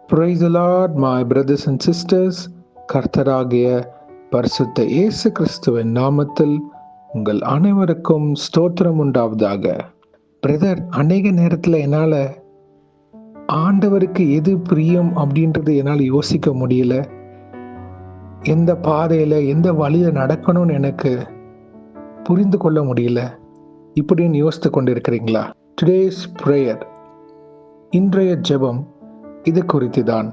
Praise the Lord, my brothers and sisters. கர்த்தராகிய பரிசுத்த இயேசு கிறிஸ்துவின் நாமத்தில் உங்கள் அனைவருக்கும் ஸ்தோத்திரம் உண்டாவதாக. பிரதர், அநேக நேரத்தில் என்னால் ஆண்டவருக்கு எது பிரியம் அப்படின்றது என்னால் யோசிக்க முடியல. எந்த பாதையில் எந்த வழியில் நடக்கணும்னு எனக்கு புரிந்து கொள்ள முடியல இப்படின்னு யோசித்து கொண்டு இருக்கிறீங்களா? டுடேஸ் ப்ரேயர், இன்றைய ஜெபம் இது குறித்து தான்.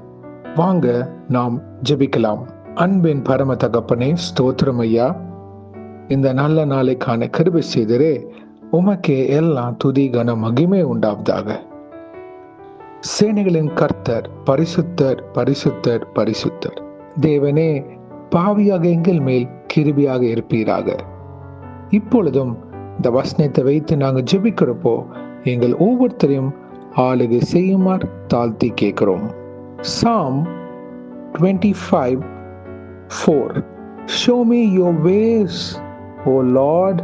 வாங்க நாம் ஜெபிக்கலாம். அன்பின் பரம தகப்பனே, ஸ்தோத்திரம் ஐயா. இந்த நல்ல நாளைக்கான கிருபை செய்தரே, உமக்கே எல்லாம் துதி கன மகிமை உண்டாவதாக. சேனைகளின் கர்த்தர் பரிசுத்தர் பரிசுத்தர் பரிசுத்தர். தேவனே, பாவியாக எங்கள் மேல் கிருபியாக இருப்பீராக. இப்பொழுதும் இந்த வசனத்தை வைத்து நாங்கள் ஜெபிக்கிறப்போ எங்கள் ஒவ்வொருத்தரையும் ஆளுகை செய்யுமாறு தாழ்த்தி கேட்கிறோம். Psalm 25:4. Show me your ways, O Lord,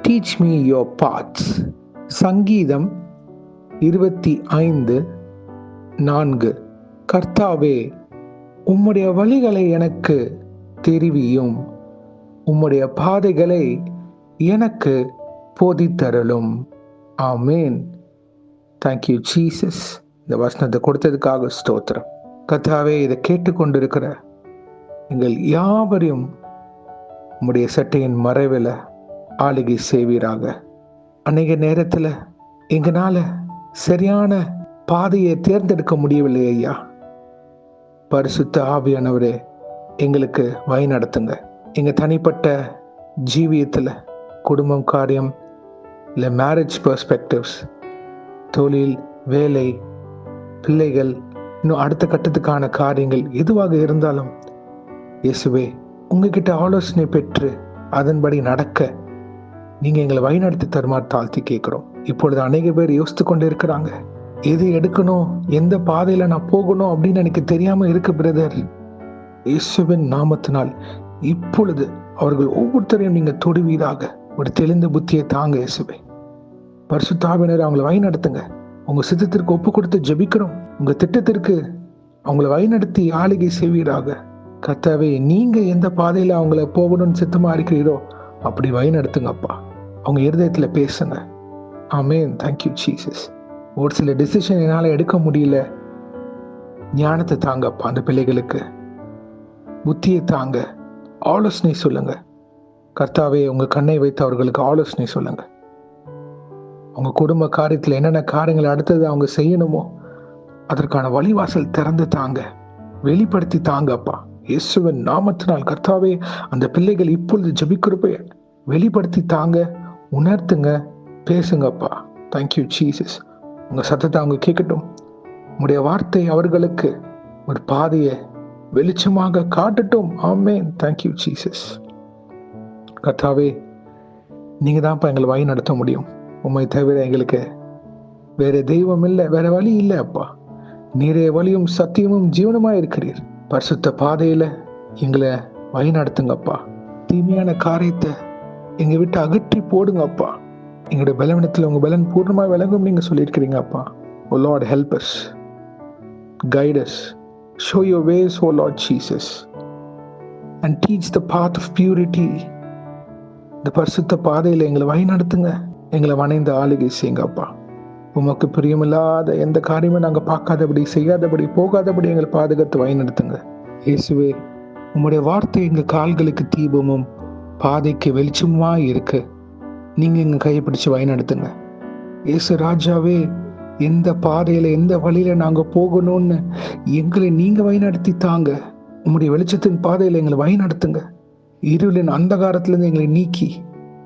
teach me your paths. சங்கீதம் 25:4. கர்த்தாவே, உம்முடைய வழிகளை எனக்கு தெரிவியும், உம்முடைய பாதைகளை எனக்கு போதித்தருளும். ஆமேன். Thank you Jesus. இந்த வசனத்தை கொடுத்ததுக்காக ஸ்தோத்திரம். கர்த்தாவே, இதை கேட்டுக்கொண்டிருக்கிற எங்கள் யாவரையும் உம்முடைய சட்டையின் மறைவில் ஆளுகை செய்வீராக. அநேக நேரத்தில் எங்களால் சரியான பாதையை தேர்ந்தெடுக்க முடியவில்லை ஐயா. பரிசுத்த ஆவியானவரே, எங்களுக்கு வழி நடத்துங்க. எங்கள் தனிப்பட்ட ஜீவியத்தில் குடும்பம், காரியம், இல்லை மேரேஜ் பெர்ஸ்பெக்டிவ்ஸ், தொழில், வேலை, பிள்ளைகள், இன்னும் அடுத்த கட்டத்துக்கான காரியங்கள் எதுவாக இருந்தாலும் இயேசுவே, உங்ககிட்ட ஆலோசனை பெற்று அதன்படி நடக்க நீங்கள் எங்களை வழிநடத்தி தருமாறு தாழ்த்தி கேட்குறோம். இப்பொழுது அநேக பேர் யோசித்து கொண்டு இருக்கிறாங்க, எது எடுக்கணும், எந்த பாதையில் நான் போகணும் அப்படின்னு எனக்கு தெரியாமல் இருக்கு பிரதர். இயேசுவின் நாமத்தினால் இப்பொழுது அவர்கள் ஒவ்வொருத்தரையும் நீங்கள் தொடுவீராக. ஒரு தெளிந்த புத்தியை தாங்க இயேசுவே. பரிசுத்த ஆவியானவரே, அவங்களை வழி நடத்துங்க. உங்க சித்தத்திற்கு ஒப்பு கொடுத்து ஜெபிக்கிறோம். உங்க திட்டத்திற்கு அவங்களை வழி நடத்தி ஆளுகை செய்வீராக. கர்த்தாவே, நீங்க எந்த பாதையில அவங்கள போகணும்னு சித்தமா இருக்கிறீரோ அப்படி வழி நடத்துங்கப்பா. அவங்க இருதயத்துல பேசுங்க. ஆமேன். Thank you Jesus. ஒரு சில டிசிஷன் என்னால எடுக்க முடியல, ஞானத்தை தாங்கப்பா. அந்த பிள்ளைகளுக்கு புத்தியை தாங்க, ஆலோசனை சொல்லுங்க. கர்த்தாவே, உங்க கண்ணை வைத்து அவர்களுக்கு ஆலோசனை சொல்லுங்க. அவங்க குடும்ப காரியத்தில் என்னென்ன காரியங்கள் அடுத்தது அவங்க செய்யணுமோ அதற்கான வழிவாசல் திறந்து தாங்க, வெளிப்படுத்தி தாங்கப்பா. இயேசுவின் நாமத்தினால் கர்த்தாவே, அந்த பிள்ளைகள் இப்பொழுது ஜெபிக்கிறப்ப வெளிப்படுத்தி தாங்க, உணர்த்துங்க, பேசுங்கப்பா. Thank you Jesus. உங்க சத்தத்தை அவங்க கேட்கட்டும். உங்களுடைய வார்த்தை அவர்களுக்கு ஒரு பாதையை வெளிச்சமாக காட்டட்டும். ஆமேன். Thank you Jesus. கர்த்தாவே, நீங்க தான்ப்பா எங்களை வழி நடத்த முடியும். உம்மை தவிர எங்களுக்கு வேற தெய்வம் இல்லை, வேற வழி இல்லை அப்பா. நீரே வழியும் சத்தியமும் ஜீவனமாக இருக்கிறீர். பரிசுத்த பாதையில எங்களை வழி நடத்துங்கப்பா. தீமையான காரியத்தை எங்க விட்டு அகற்றி போடுங்கப்பா. எங்களுடைய பலவீனத்தில் உங்க பலன் பூர்ணமாக விளங்கும் நீங்க சொல்லியிருக்கிறீங்க அப்பா. Oh Lord, help us, guide us, show your ways, oh Lord Jesus, and teach the path of purity. இந்த பரிசுத்த பாதையில எங்களை வழி நடத்துங்க. எங்களை வணைந்து ஆளுகை செய்யுங்கப்பா. உமக்கு பிரியமில்லாத எந்த காரியமும் நாங்கள் பார்க்காதபடி, செய்யாதபடி, போகாதபடி எங்களை பாதுகாத்து வழி நடத்துங்க. இயேசுவே, உம்முடைய வார்த்தை எங்கள் கால்களுக்கு தீபமும் பாதைக்கு வெளிச்சமா இருக்கு. நீங்க எங்க கையை பிடிச்சு வழி நடத்துங்க. இயேசு ராஜாவே, எந்த பாதையில எந்த வழியில நாங்க போகணும்னு எங்களை நீங்க வழி நடத்தி தாங்க. உம்முடைய வெளிச்சத்தின் பாதையில எங்களை வழி நடத்துங்க. இருளின் அந்தகாரத்திலிருந்து எங்களை நீக்கி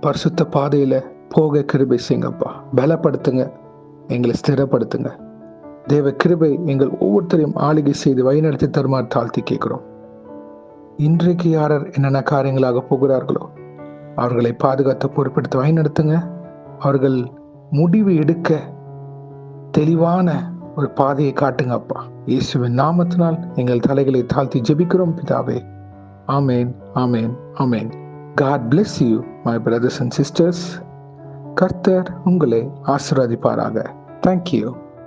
பரிசுத்த பாதையில போக கிருபை செய்யுங்கப்பா. பலப்படுத்துங்க, எங்களை ஸ்திரப்படுத்துங்க. தேவ கிருபை எங்கள் ஒவ்வொருத்தரையும் ஆளுகை செய்து வழிநடத்தி தருமாறு தாழ்த்தி கேட்கிறோம். இன்றைக்கு யாரர் என்னென்ன காரியங்களாக போகிறார்களோ அவர்களை பாதுகாத்து பொறுப்பெடுத்து வழிநடத்துங்க. அவர்கள் முடிவு எடுக்க தெளிவான ஒரு பாதையை காட்டுங்கப்பா. இயேசுவின் நாமத்தினால் எங்கள் தலைகளை தாழ்த்தி ஜெபிக்கிறோம் பிதாவே. ஆமேன், ஆமேன், ஆமேன். God bless you, my brothers and sisters. கர்த்தர் உங்களை ஆசீர்வதிப்பாராக. Thank you.